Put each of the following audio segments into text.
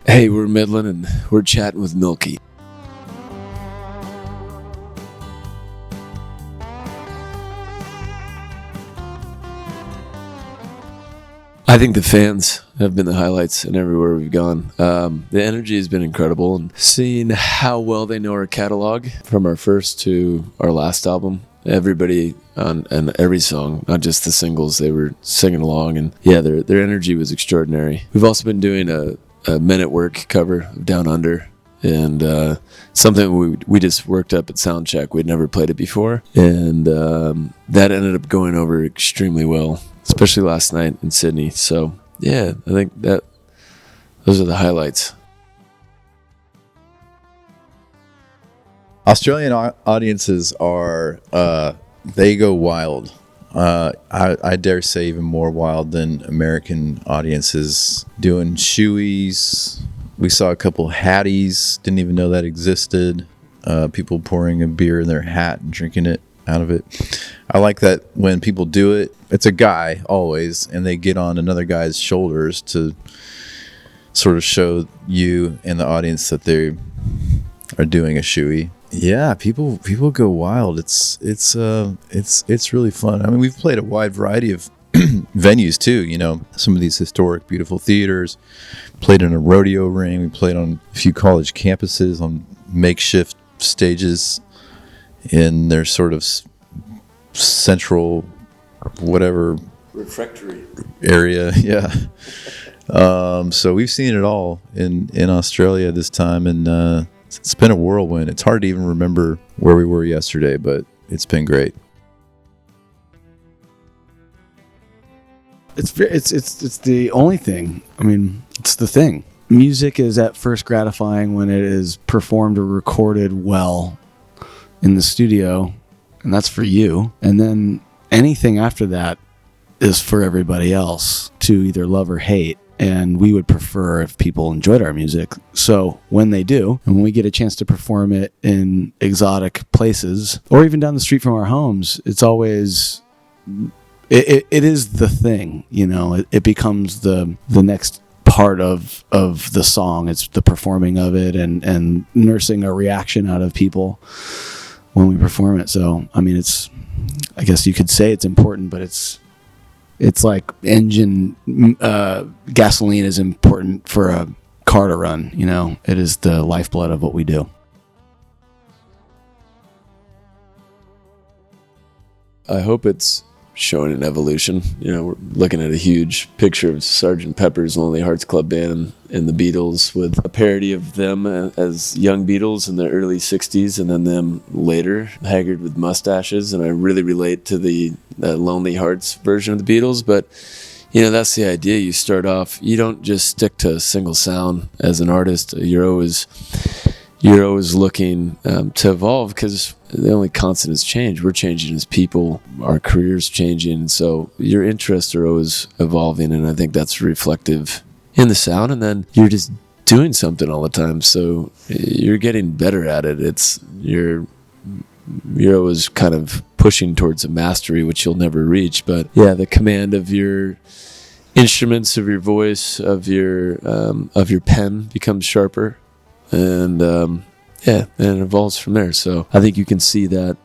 Hey, we're Midland and we're chatting with Milky. I think the fans have been the highlights in everywhere we've gone. The energy has been incredible, and seeing how well they know our catalog from our first to our last album. Everybody and every song, not just the singles, they were singing along, and yeah, their energy was extraordinary. We've also been doing a Men at Work cover of Down Under, and something we just worked up at soundcheck. We'd never played it before, and that ended up going over extremely well, especially last night in Sydney. So yeah, I think that those are the highlights. Australian audiences are they go wild. I dare say even more wild than American audiences. Doing shoeies. We saw a couple hatties. Didn't even know that existed. People pouring a beer in their hat and drinking it out of it. I like that when people do it. It's a guy always, and they get on another guy's shoulders to sort of show you and the audience that they are doing a shoey. Yeah, people go wild. It's really fun. I mean, we've played a wide variety of venues too. You know, some of these historic, beautiful theaters. Played in a rodeo ring. We played on a few college campuses on makeshift stages in their sort of central, whatever refectory area. Yeah. So we've seen it all in Australia this time, and it's been a whirlwind. It's hard to even remember where we were yesterday, but it's been great. It's the only thing. I mean, it's the thing. Music is at first gratifying when it is performed or recorded well in the studio, and that's for you. And then anything after that is for everybody else to either love or hate. And we would prefer if people enjoyed our music. So when they do, and when we get a chance to perform it in exotic places, or even down the street from our homes, it's always, it is the thing, you know. It becomes the next part of the song. It's the performing of it and nursing a reaction out of people when we perform it. So, I mean, I guess you could say it's important, but it's like engine gasoline is important for a car to run. You know, it is the lifeblood of what we do. I hope it's showing an evolution. You know, we're looking at a huge picture of Sgt. Pepper's Lonely Hearts Club Band and the Beatles, with a parody of them as young Beatles in the early 60s, and then them later, haggard with mustaches. And I really relate to the Lonely Hearts version of the Beatles. But, you know, that's the idea. You start off, you don't just stick to a single sound as an artist. You're always looking to evolve, because the only constant is change. We're changing as people, our careers changing, so your interests are always evolving, and I think that's reflective in the sound. And then you're just doing something all the time, so you're getting better at it. You're always kind of pushing towards a mastery, which you'll never reach. But yeah, the command of your instruments, of your voice, of your pen becomes sharper. And and it evolves from there. So I think you can see that,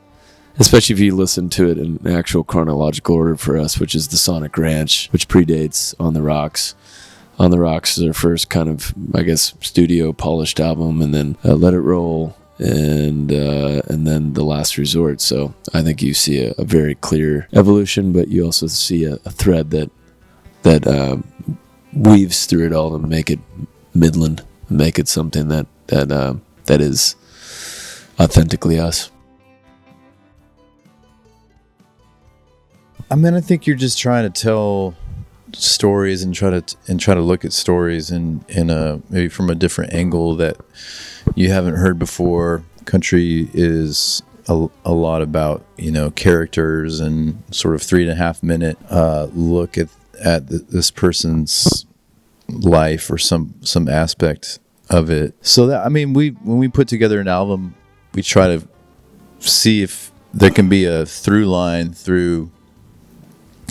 especially if you listen to it in actual chronological order for us, which is the Sonic Ranch, which predates On the Rocks. On the Rocks is our first kind of, I guess, studio polished album, and then Let It Roll, and then The Last Resort. So I think you see a very clear evolution, but you also see a thread that weaves through it all to make it Midland, make it something that is authentically us. I mean, I think you're just trying to tell stories and try to look at stories in a maybe from a different angle that you haven't heard before. Country is a lot about, you know, characters and sort of 3.5 minute look at this person's life or some aspect of it. So that, I mean, when we put together an album, we try to see if there can be a through line through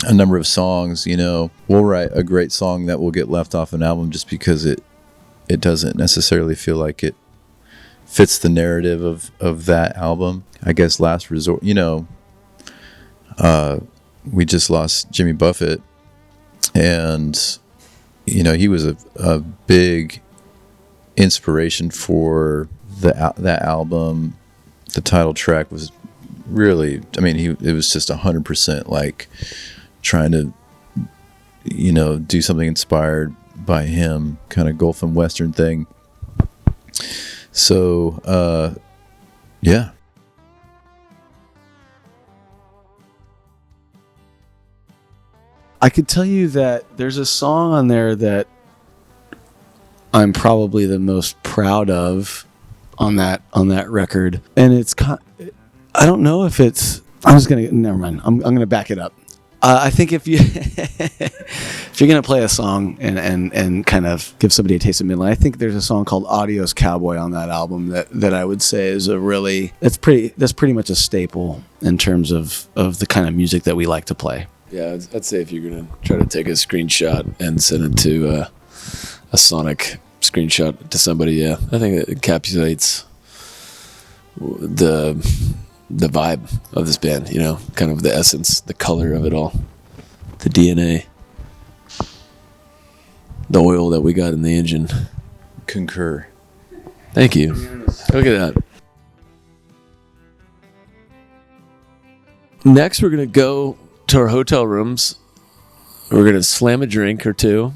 a number of songs. You know, we'll write a great song that will get left off an album just because it it doesn't necessarily feel like it fits the narrative of that album. I guess Last Resort, we just lost Jimmy Buffett, and he was a big inspiration for that album. The title track was really, it was just 100% like trying to do something inspired by him, kind of Gulf and Western thing. So yeah. I could tell you that there's a song on there that I'm probably the most proud of on that record, and it's I don't know if it's. Never mind. I'm gonna back it up. I think if you're gonna play a song and kind of give somebody a taste of Midland, I think there's a song called "Adios Cowboy" on that album that I would say is that's pretty much a staple in terms of the kind of music that we like to play. Yeah, I'd say if you're going to try to take a screenshot and send it to a sonic screenshot to somebody, yeah, I think it encapsulates the vibe of this band, kind of the essence, the color of it all, the DNA, the oil that we got in the engine. Concur. Thank you. Look at that. Next, we're going to go to our hotel rooms. We're going to slam a drink or two,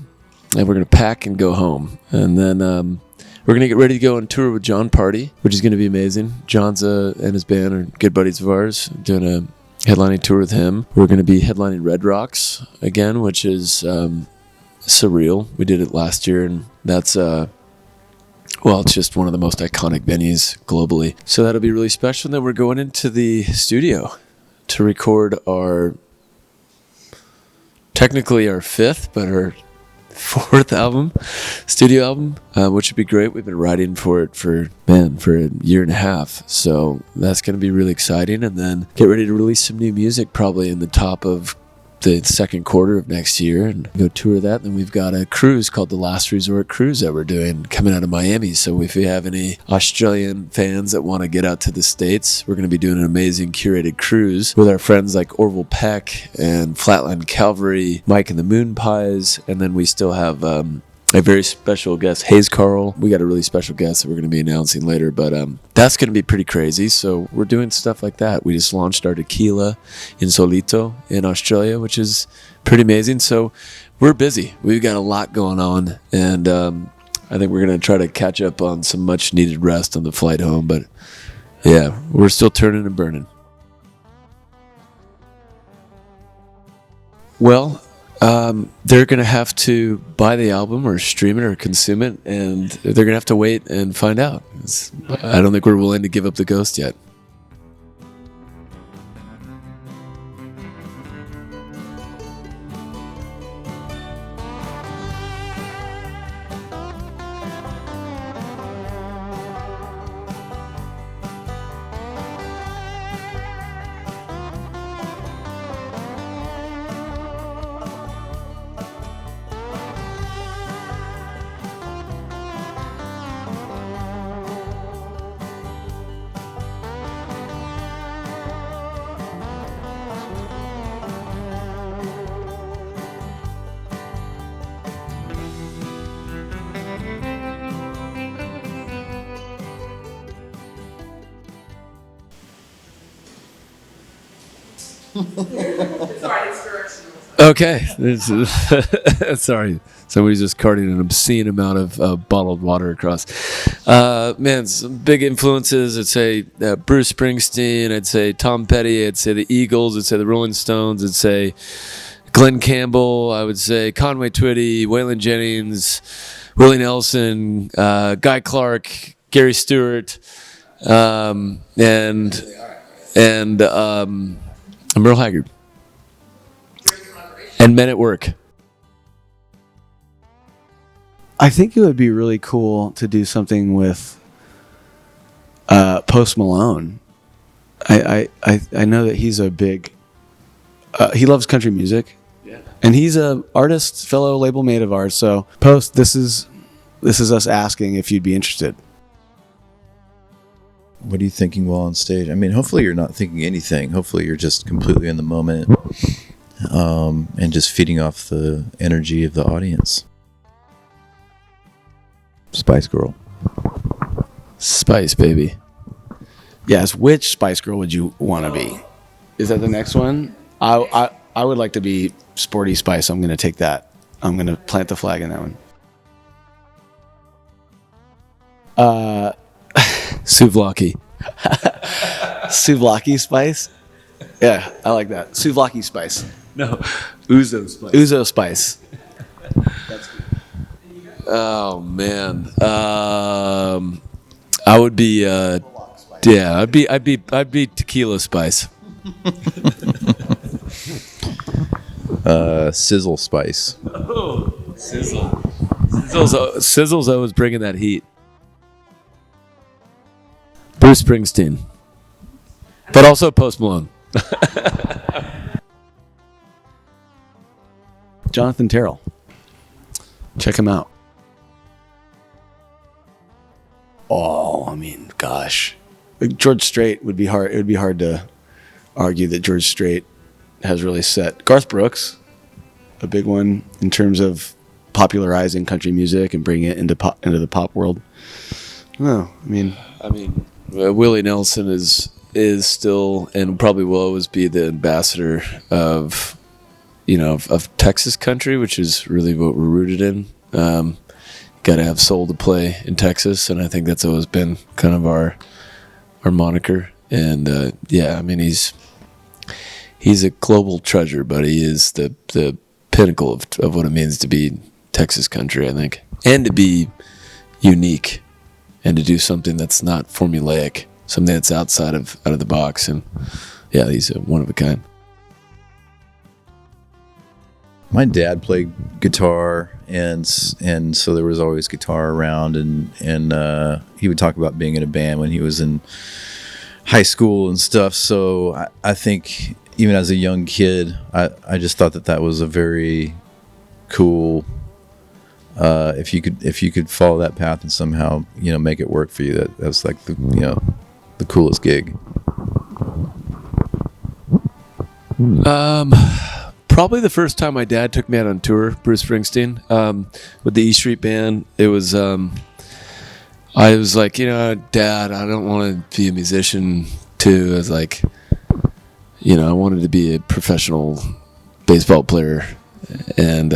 and we're going to pack and go home. And then we're going to get ready to go on tour with John Party, which is going to be amazing. John's and his band are good buddies of ours, doing a headlining tour with him. We're going to be headlining Red Rocks again, which is surreal. We did it last year, and that's it's just one of the most iconic venues globally. So that'll be really special. And then we're going into the studio to record technically our fifth, but our fourth studio album, which would be great. We've been writing for it for a year and a half. So that's going to be really exciting. And then get ready to release some new music probably in the top of the second quarter of next year and go tour that. Then we've got a cruise called the Last Resort Cruise that we're doing coming out of Miami. So if you have any Australian fans that want to get out to the States, we're going to be doing an amazing curated cruise with our friends like Orville Peck and Flatland Calvary, Mike and the Moon Pies. And then we still have a very special guest, Hayes Carl. We got a really special guest that we're going to be announcing later, but that's going to be pretty crazy. So we're doing stuff like that. We just launched our tequila Insolito in Australia, which is pretty amazing. So we're busy. We've got a lot going on, and I think we're going to try to catch up on some much needed rest on the flight home. But yeah, we're still turning and burning. Well, they're going to have to buy the album or stream it or consume it, and they're going to have to wait and find out. I don't think we're willing to give up the ghost yet. Sorry, it's directional. Okay. Sorry. Somebody's just carting an obscene amount of bottled water across. Some big influences. I'd say Bruce Springsteen. I'd say Tom Petty. I'd say the Eagles. I'd say the Rolling Stones. I'd say Glenn Campbell. I would say Conway Twitty, Waylon Jennings, Willie Nelson, Guy Clark, Gary Stewart, and Merle Haggard. And Men at Work. I think it would be really cool to do something with Post Malone. I know that he's a big. He loves country music, Yeah. and he's a artist, fellow label mate of ours. So Post, this is This is us asking if you'd be interested. What are you thinking while on stage? I mean, hopefully you're not thinking anything. Hopefully you're just completely in the moment, and just feeding off the energy of the audience. Spice Girl. Spice, baby. Yes, which Spice Girl would you want to be? Is that the next one? I would like to be Sporty Spice. I'm going to take that. I'm going to plant the flag in that one. Souvlaki. Souvlaki Spice? Yeah, I like that. Souvlaki Spice. No, Ouzo Spice. Ouzo Spice. Oh man, I would be. Yeah, I'd be Tequila Spice. Sizzle Spice. Oh, Sizzle. Sizzle's always bringing that heat. Bruce Springsteen, but also Post Malone. Jonathan Terrell. Check him out. Oh, I mean, gosh. George Strait would be hard. It would be hard to argue that George Strait has really set. Garth Brooks, a big one in terms of popularizing country music and bringing it into the pop world. No, I mean, Willie Nelson is still and probably will always be the ambassador of Texas country, which is really what we're rooted in. Got to have soul to play in Texas, and I think that's always been kind of our moniker. And he's a global treasure, but he is the pinnacle of what it means to be Texas country, I think, and to be unique and to do something that's not formulaic, something that's out of the box. And yeah, he's one of a kind. My dad played guitar, and so there was always guitar around, and he would talk about being in a band when he was in high school and stuff. So I think even as a young kid, I just thought that was a very cool. If you could follow that path and somehow make it work for you, that was like the coolest gig. Probably the first time my dad took me out on tour, Bruce Springsteen, with the E Street Band. It was, I was like, Dad, I don't want to be a musician too. I was like, I wanted to be a professional baseball player. And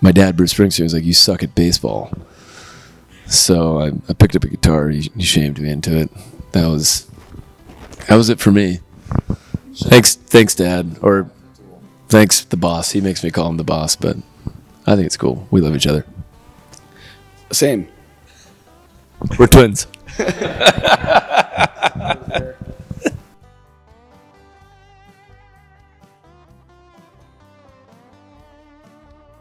my dad, Bruce Springsteen, was like, you suck at baseball. So I picked up a guitar. He shamed me into it. That was it for me. Thanks, Dad, or thanks, the boss. He makes me call him the boss, but I think it's cool. We love each other. Same. We're twins.